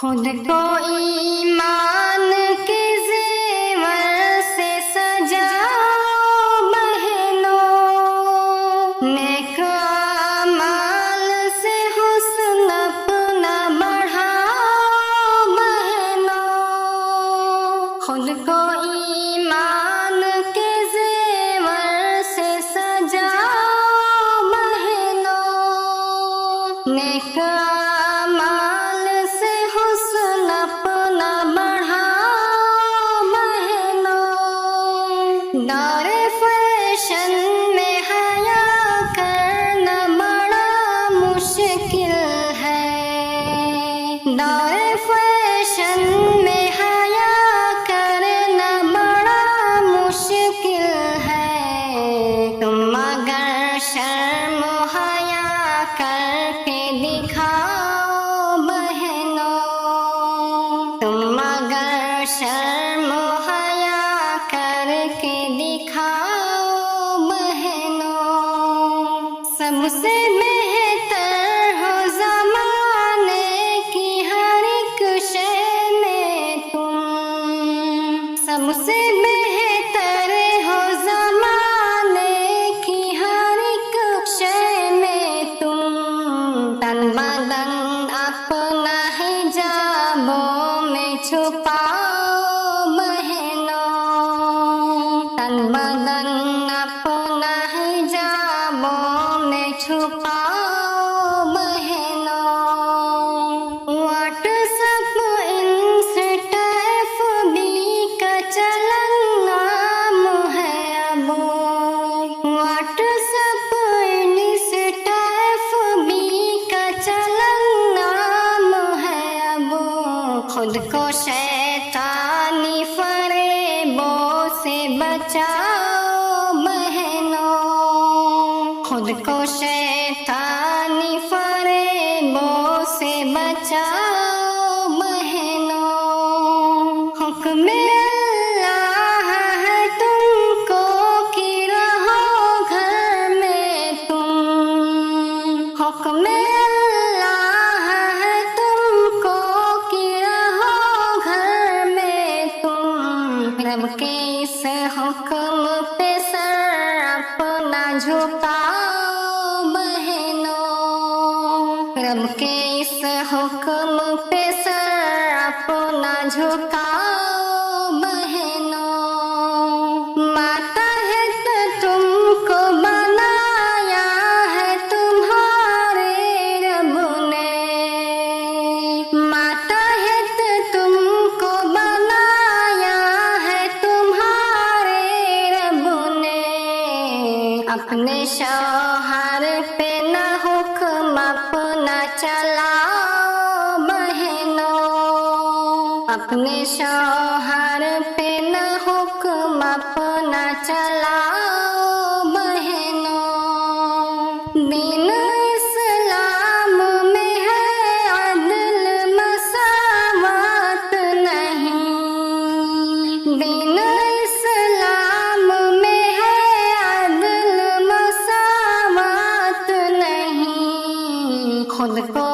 खुद को ईमान के ज़ेवर से सजाओ बहनों, नेक अमाल से हुस्न अपना बढ़ाओ बहनों। खुद को ईमान के ज़ेवर से सजाओ बहनों, नेक दौरे फैशन में हया करना बड़ा मुश्किल है। दौरे फैशन में हया करना बड़ा मुश्किल है। तुम अगर शर्म हया करके दिखाओ बहनों, तुम अगर शर्म हया करके दिखाओ बहनों। सबसे बेहतर हो ज़माने की हर एक शय में तुम, सबसे बेहतर हो ज़माने की हर एक शय में तुम। तन बदन अपना हिजाबों में छुपाओ बहनों, तन बदन अपना हिजाबों में छुपाओ बहनों। व्हाट्सएप इंस्टा एफबी का चलन आम है अब। व्हाट्सएप इंस्टा एफबी का चलन आम है अब। खुद को शैतानी फरेबों से बचाओ बहनों, खुद को शैतानी फरेबों से बचाओ बहनों। हुक्म अल्लाह है तुमको कि रहो घर में तुम, हुक्म अल्लाह है तुमको कि रहो घर में तुम। रब के इस हुक्म पे सर अपना झुकाओ बहनों, रब के इस हुक्म पे सर अपना झुकाओ बहनों। माता है तो तुमको बनाया है तुम्हारे रब ने, माता है तो तुमको बनाया है तुम्हारे रब ने। अपने शौहर पे न हुक्म अपना चलाओ बहनों, अपने शौहर पे न हुक्म अपना चलाओ बहनों। दीन इस्लाम में है अदल मसावत नहीं, दीन इस्लाम में है अदल मसावत नहीं। खुद को